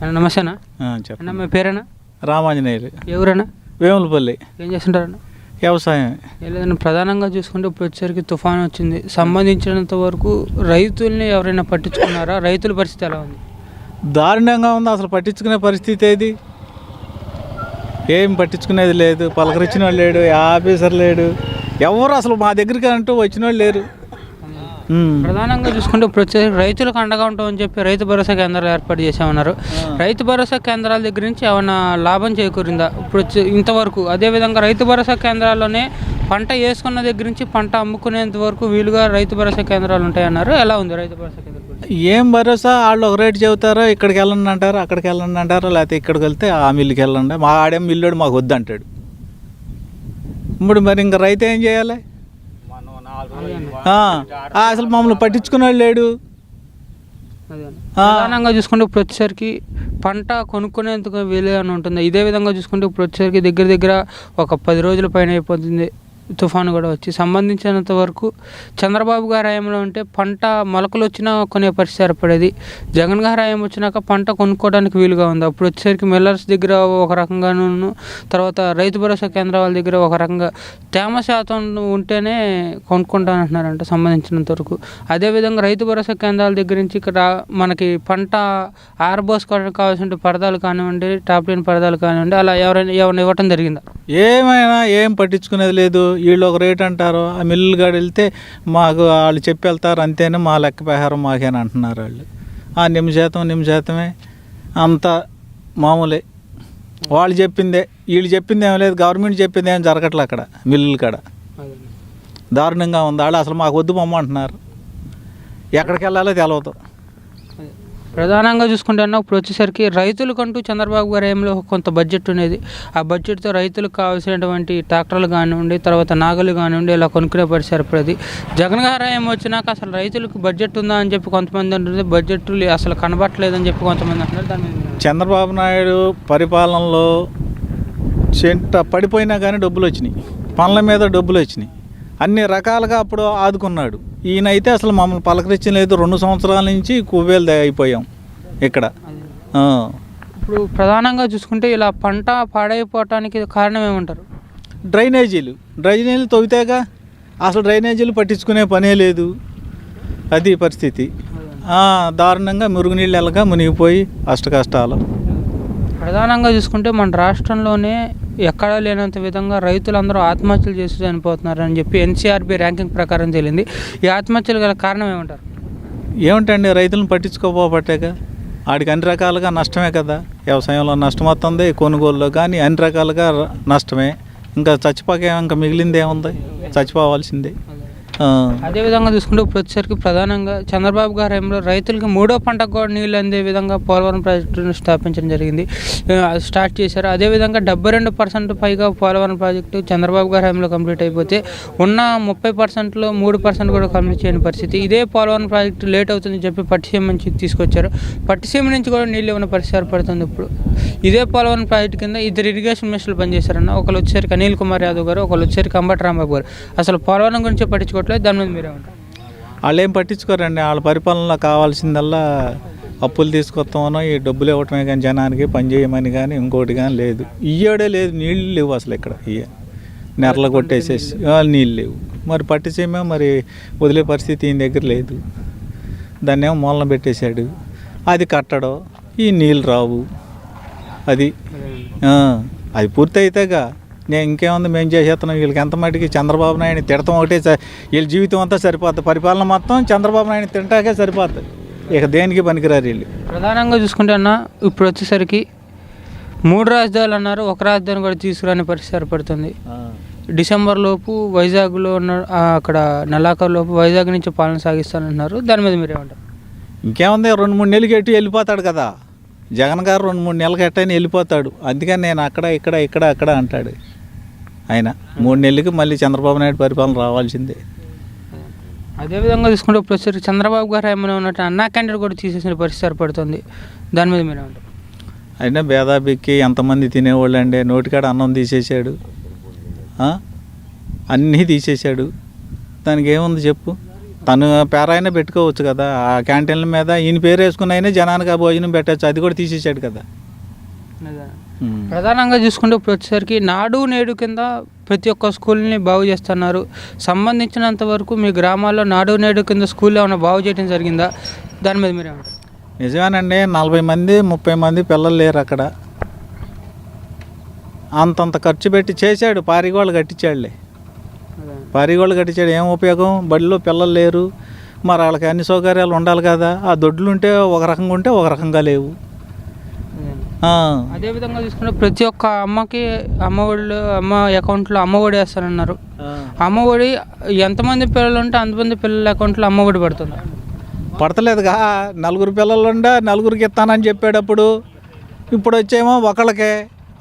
అన్న నమస్తేనా. చెప్పండి. అన్న మీ పేరేనా? రామాంజనేయులు. ఎవరన్నా? వేములపల్లి. ఏం చేస్తుంటారన్న? వ్యవసాయం. లేదన్నా, ప్రధానంగా చూసుకుంటే ఇప్పుడు వచ్చేసరికి తుఫాను వచ్చింది. సంబంధించినంత వరకు రైతుల్ని ఎవరైనా పట్టించుకున్నారా? రైతుల పరిస్థితి ఎలా ఉంది? దారుణంగా ఉంది. అసలు పట్టించుకునే పరిస్థితి ఏది? ఏం పట్టించుకునేది లేదు. పలకరించిన వాళ్ళు లేడు, ఆఫీసర్ లేడు, ఎవరు అసలు మా దగ్గరికి అంటూ వచ్చిన వాళ్ళు లేరు. ప్రధానంగా చూసుకుంటే ఇప్పుడు వచ్చేసి రైతులకు అండగా ఉంటామని చెప్పి రైతు భరోసా కేంద్రాలు ఏర్పాటు చేసామన్నారు. రైతు భరోసా కేంద్రాల దగ్గర నుంచి ఏమైనా లాభం చేకూరిందా ఇప్పుడు ఇంతవరకు? అదేవిధంగా రైతు భరోసా కేంద్రాల్లోనే పంట వేసుకున్న దగ్గర నుంచి పంట అమ్ముకునేంత వరకు వీలుగా రైతు భరోసా కేంద్రాలు ఉంటాయన్నారు. ఎలా ఉంది రైతు భరోసా కేంద్రం? ఏం భరోసా? వాళ్ళు ఒక రేటు చెబుతారో, ఇక్కడికి వెళ్ళండి అంటారు, అక్కడికి వెళ్ళండి అంటారు, లేకపోతే ఇక్కడికి వెళ్తే ఆ మిల్లుకి వెళ్ళండి. మా ఆడేం మిల్లుడు మాకు వద్దు అంటాడు. ఇప్పుడు మరి ఇంకా రైతు ఏం చేయాలి? అసలు మమ్మల్ని పట్టించుకున్నాడు లేడు. ప్రధానంగా చూసుకుంటే ఇప్పుడు వచ్చేసరికి పంట కొనుక్కునేందుకు వీలు అని ఉంటుంది. ఇదే విధంగా చూసుకుంటే ఇప్పుడు వచ్చేసరికి దగ్గర దగ్గర ఒక 10 రోజుల పైన అయిపోతుంది తుఫాను కూడా వచ్చి. సంబంధించినంత వరకు చంద్రబాబు గారి హయాంలో ఉంటే పంట మొలకలు వచ్చినా కొనే పరిస్థితి ఏర్పడేది. జగన్ గారి హయాం వచ్చినాక పంట కొనుక్కోవడానికి వీలుగా ఉంది. అప్పుడు వచ్చేసరికి మిల్లర్స్ దగ్గర ఒక రకంగాను, తర్వాత రైతు భరోసా కేంద్రాల దగ్గర ఒక రకంగా తేమ శాతం ఉంటేనే కొనుక్కుంటానంటున్నారంట సంబంధించినంత వరకు. అదేవిధంగా రైతు భరోసా కేంద్రాల దగ్గర నుంచి ఇక్కడ మనకి పంట ఆరబోసుకోవడానికి కావాల్సిన పరదాలు కానివ్వండి, టాప్లైన్ పరదాలు కానివ్వండి, అలా ఎవరైనా ఇవ్వటం జరిగిందా? ఏమైనా ఏం పట్టించుకునేది లేదు. వీళ్ళు ఒక రేట్ అంటారు, ఆ మిల్లు కాడ వెళ్తే మాకు వాళ్ళు చెప్పి వెళ్తారు, అంతేనే మా లెక్క ప్రకారం మాకేనా అంటున్నారు వాళ్ళు. ఆ నిమిషాతమే అంతా మామూలే. వాళ్ళు చెప్పిందే, వీళ్ళు చెప్పింది ఏం లేదు, గవర్నమెంట్ చెప్పింది ఏం జరగట్లే అక్కడ మిల్లుల కాడ. దారుణంగా ఉంది. వాళ్ళు అసలు మాకు వద్దు బొమ్మ అంటున్నారు. ఎక్కడికి వెళ్ళాలో తెలియదు. ప్రధానంగా చూసుకుంటే అన్న ఇప్పుడు వచ్చేసరికి రైతులకంటూ చంద్రబాబు గారి హయాంలో కొంత బడ్జెట్ ఉండేది. ఆ బడ్జెట్తో రైతులకు కావాల్సినటువంటి ట్రాక్టర్లు కానివ్వండి, తర్వాత నాగలు కానివ్వండి, ఇలా కొనుక్కునే పరిస్థితి ఏర్పడేది. జగన్ గారి హయాం వచ్చినాక అసలు రైతులకు బడ్జెట్ ఉందా అని చెప్పి కొంతమంది అంటుంది, బడ్జెట్ అసలు కనబట్టలేదని చెప్పి కొంతమంది అంటున్నారు. దాని చంద్రబాబు నాయుడు పరిపాలనలో పడిపోయినా కానీ డబ్బులు వచ్చినాయి, పనుల మీద డబ్బులు వచ్చినాయి, అన్ని రకాలుగా అప్పుడు ఆదుకున్నాడు. ఈయనైతే అసలు మమ్మల్ని పలకరించలేదు. 2 సంవత్సరాల నుంచి కువ్వేలు అయిపోయాం ఇక్కడ. ఇప్పుడు ప్రధానంగా చూసుకుంటే ఇలా పంట పాడైపోవటానికి కారణం ఏమంటారు? డ్రైనేజీలు తవ్వితేగా. అసలు డ్రైనేజీలు పట్టించుకునే పనే లేదు. అది పరిస్థితి. దారుణంగా మురుగునీళ్ళు వెళ్ళగా మునిగిపోయి కష్టాలు. ప్రధానంగా చూసుకుంటే మన రాష్ట్రంలోనే ఎక్కడా లేనంత విధంగా రైతులందరూ ఆత్మహత్యలు చేసి చనిపోతున్నారని చెప్పి ఎన్సీఆర్బీ ర్యాంకింగ్ ప్రకారం తేలింది. ఈ ఆత్మహత్యలు గల కారణం ఏమంటారు? ఏమిటండి, రైతులను పట్టించుకోకపోవటేగా. వాడికి అన్ని రకాలుగా నష్టమే కదా. వ్యవసాయంలో నష్టం వస్తుంది, కొనుగోలులో కానీ అన్ని రకాలుగా నష్టమే. ఇంకా ఇంకా మిగిలింది ఏముంది? చచ్చిపోవాల్సిందే. అదేవిధంగా చూసుకుంటే ఇప్పుడు వచ్చేసరికి ప్రధానంగా చంద్రబాబు గారి హయాంలో రైతులకి 3వ పంటకు కూడా నీళ్ళు అందే విధంగా పోలవరం ప్రాజెక్టును స్థాపించడం జరిగింది, స్టార్ట్ చేశారు. అదేవిధంగా 72% పైగా పోలవరం ప్రాజెక్టు చంద్రబాబు గారి హయాంలో కంప్లీట్ అయిపోతే ఉన్న 30%లో 3% కూడా కంప్లీట్ చేయని పరిస్థితి. ఇదే పోలవరం ప్రాజెక్టు లేట్ అవుతుందని చెప్పి పట్టిసీమ నుంచి తీసుకొచ్చారు. పట్టిసీమ నుంచి కూడా నీళ్ళు ఇవ్వని పరిస్థితి ఏర్పడుతుంది. ఇప్పుడు ఇదే పోలవరం ప్రాజెక్టు కింద 2 ఇరిగేషన్ మినిస్టర్లు పనిచేశారన్న. ఒకళ్ళు వచ్చేసరికి అనిల్ కుమార్ యాదవ్ గారు, ఒకళ్ళు వచ్చేసరికి అంబటి రాంబాబు గారు. అసలు పోలవరం గురించి పట్టించుకోవట్లేదు. దాని మీద మీరేమంటారు? వాళ్ళు ఏం పట్టించుకోరండి. వాళ్ళ పరిపాలనలో కావాల్సిందల్లా అప్పులు తీసుకొస్తామనో ఈ డబ్బులు ఇవ్వటమే కానీ జనానికి పని చేయమని కానీ ఇంకోటి కానీ లేదు. ఇయ్యడే లేదు, నీళ్ళు లేవు అసలు ఇక్కడ. నెరలు కొట్టేసేసి నీళ్ళు లేవు. మరి పట్టిసేమే మరి వదిలే పరిస్థితి ఈయన దగ్గర లేదు. దాన్ని ఏమో మూలన పెట్టేశాడు. అది కట్టడం, ఈ నీళ్ళు రావు. అది పూర్తి అయితేగా నేను ఇంకేముంది మేము చేసేస్తున్నాం. వీళ్ళకి ఎంత మటుకి చంద్రబాబు నాయుడిని తిడతాం ఒకటే, వీళ్ళ జీవితం అంతా సరిపోతుంది. పరిపాలన మొత్తం చంద్రబాబు నాయుడిని తింటాకే సరిపోతుంది. ఇక దేనికి పనికిరారు వీళ్ళు. ప్రధానంగా చూసుకుంటే అన్న ఇప్పుడు వచ్చేసరికి 3 రాజధానులు అన్నారు, ఒక రాజధాని కూడా తీసుకురాని పరిస్థితి ఏర్పడుతుంది. డిసెంబర్ లోపు వైజాగ్లో ఉన్న అక్కడ నెలాఖరు లోపు వైజాగ్ నుంచి పాలన సాగిస్తానంటున్నారు. దాని మీద మీరేమంటారు? ఇంకేముంది, 2-3 నెలలకి ఎట్టి వెళ్ళిపోతాడు కదా జగన్ గారు. 2-3 నెలలకి ఎట్టయినా వెళ్ళిపోతాడు. అందుకని నేను అక్కడ అంటాడు ఆయన. 3 నెలలకి మళ్ళీ చంద్రబాబు నాయుడు పరిపాలన రావాల్సిందే. అదేవిధంగా చూసుకుంటే ఇప్పుడు వచ్చేసరికి చంద్రబాబు గారు ఏమైనా ఉన్నట్టు అన్నా క్యాంటీన్ కూడా తీసేసిన పరిస్థితి ఏర్పడుతుంది. దాని మీద మీరేమంటారు? అయినా భేదాబిక్కి ఎంతమంది తినేవాళ్ళు అండి. నోటికాడ అన్నం తీసేసాడు, అన్నీ తీసేసాడు. దానికి ఏముంది చెప్పు. తను పేరైనా పెట్టుకోవచ్చు కదా, ఆ క్యాంటీన్ల మీద ఈయన పేరు వేసుకుని అయినా జనానికి ఆ భోజనం పెట్టచ్చు, అది కూడా తీసేసాడు కదా. ప్రధానంగా చూసుకుంటే ఇప్పుడు వచ్చేసరికి నాడు నేడు కింద ప్రతి ఒక్క స్కూల్ని బాగు చేస్తున్నారు. సంబంధించినంత వరకు మీ గ్రామాల్లో నాడు నేడు కింద స్కూల్ ఏమైనా బాగు చేయడం జరిగిందా? దాని మీద మీరేమంటారు? నిజమేనండి, 40 మంది 30 మంది పిల్లలు లేరు అక్కడ. అంతంత ఖర్చు పెట్టి చేశాడు, పారిగోళ్ళు కట్టించాడులే. పారిగోళ్ళు కట్టించాడు, ఏం ఉపయోగం? బడిలో పిల్లలు లేరు, మరి వాళ్ళకి అన్ని సౌకర్యాలు ఉండాలి కదా. ఆ దొడ్లు ఉంటే ఒక రకంగా ఉంటే ఒక రకంగా లేవు. అదేవిధంగా చూసుకుంటే ప్రతి ఒక్క అమ్మకి అమ్మ అకౌంట్లో అమ్మఒడి వేస్తారన్నారు. అమ్మఒడి ఎంతమంది పిల్లలు ఉంటే అంతమంది పిల్లల అకౌంట్లో అమ్మఒడి పడుతుంది. పడతలేదుగా, 4 పిల్లలు ఉండే 4కి ఇస్తానని చెప్పేటప్పుడు ఇప్పుడు వచ్చేమో ఒకళ్ళకే.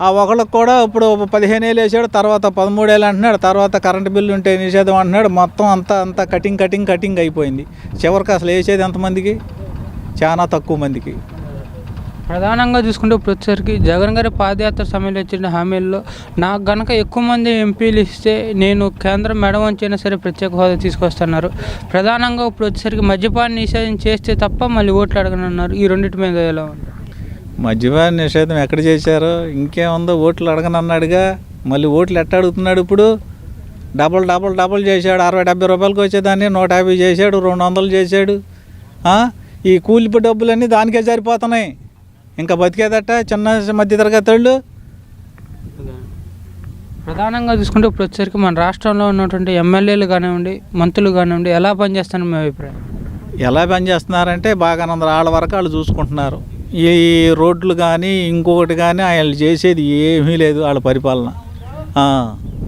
ఆ ఒకళ్ళకి కూడా ఇప్పుడు 15 ఏళ్ళు వేసాడు, తర్వాత 13 ఏళ్ళు అంటున్నాడు, తర్వాత కరెంటు బిల్లు ఉంటే నిషేధం అంటున్నాడు. మొత్తం అంతా కటింగ్ అయిపోయింది. చివరికి అసలు వేసేది ఎంతమందికి? చాలా తక్కువ మందికి. ప్రధానంగా చూసుకుంటే ఇప్పుడు వచ్చేసరికి జగన్ గారి పాదయాత్ర సమయంలో ఇచ్చిన హామీల్లో నాకు గనక ఎక్కువ మంది ఎంపీలు ఇస్తే నేను కేంద్రం మెడ వంచైనా సరే ప్రత్యేక హోదా తీసుకొస్తున్నారు. ప్రధానంగా ఇప్పుడు వచ్చేసరికి మద్యపాన నిషేధం చేస్తే తప్ప మళ్ళీ ఓట్లు అడగనన్నారు. ఈ రెండింటి మీద ఎలా ఉంది? మద్యపాన నిషేధం ఎక్కడ చేశారో, ఇంకేముందో, ఓట్లు అడగనన్నాడుగా. మళ్ళీ ఓట్లు ఎట్ట అడుగుతున్నాడు ఇప్పుడు? డబల్ చేశాడు. 60-70 రూపాయలకి వచ్చేదాన్ని 150 చేశాడు, 200 చేశాడు. ఈ కూలిపి డబ్బులన్నీ దానికే సరిపోతున్నాయి. ఇంకా బతికేదట చిన్న మధ్యతరగతి వాళ్ళు. ప్రధానంగా చూసుకుంటే ఇప్పుడు వచ్చేసరికి మన రాష్ట్రంలో ఉన్నటువంటి ఎమ్మెల్యేలు కానివ్వండి, మంత్రులు కానివ్వండి ఎలా పనిచేస్తారని మీ అభిప్రాయం? ఎలా పనిచేస్తున్నారంటే బాగా వాళ్ళ వరకు వాళ్ళు చూసుకుంటున్నారు. ఈ రోడ్లు కానీ ఇంకొకటి కానీ వాళ్ళు చేసేది ఏమీ లేదు వాళ్ళ పరిపాలన.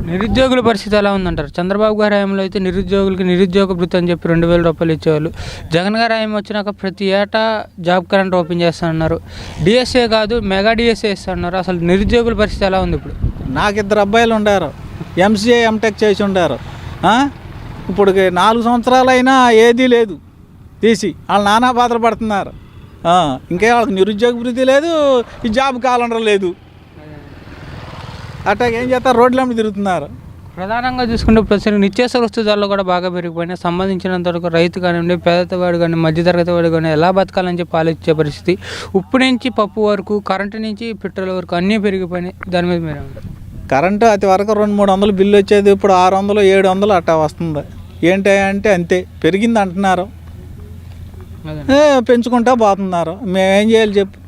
నిరుద్యోగుల పరిస్థితి ఎలా ఉందంటారు? చంద్రబాబు గారి హయాంలో అయితే నిరుద్యోగులకి నిరుద్యోగ భృతి అని చెప్పి 2000 రూపాయలు ఇచ్చేవాళ్ళు. జగన్ గారి హయాం వచ్చినాక ప్రతి ఏటా జాబ్ కరెంట్ ఓపెన్ చేస్తానన్నారు. డిఎస్ఏ కాదు, మెగా డిఎస్ఏ ఇస్తున్నారు. అసలు నిరుద్యోగుల పరిస్థితి ఎలా ఉంది ఇప్పుడు? నాకు 2 అబ్బాయిలు ఉండారు, ఎంసీఏ ఎంటెక్ చేసి ఉండారు. ఇప్పుడు 4 సంవత్సరాలైనా ఏదీ లేదు, తీసి వాళ్ళు నానా బాధలు పడుతున్నారు. ఇంకే వాళ్ళకి నిరుద్యోగ భృతి లేదు, ఈ జాబ్ క్యాలెండర్ లేదు. అట్టా ఏం చేస్తారు? రోడ్లమ్మ తిరుగుతున్నారు. ప్రధానంగా చూసుకుంటే ప్రస్తుతం నిత్యావసర వస్తు ధరలు కూడా బాగా పెరిగిపోయినాయి. సంబంధించినంత వరకు రైతు కానివ్వండి, పేదవాడు కానీ, మధ్యతరగతి వాడు కానీ ఎలా బతకాలని చెప్పి ఆలోచించే పరిస్థితి. ఉప్పు నుంచి పప్పు వరకు, కరెంటు నుంచి పెట్రోల్ వరకు అన్నీ పెరిగిపోయినాయి. దాని మీద మీరు కరెంటు అతి వరకు 200-300 బిల్లు వచ్చేది, ఇప్పుడు 600-700 అట్టా వస్తుంది. ఏంటి అంటే అంతే పెరిగింది అంటున్నారు, పెంచుకుంటా పోతున్నారు. మేమేం చేయాలి చెప్పు?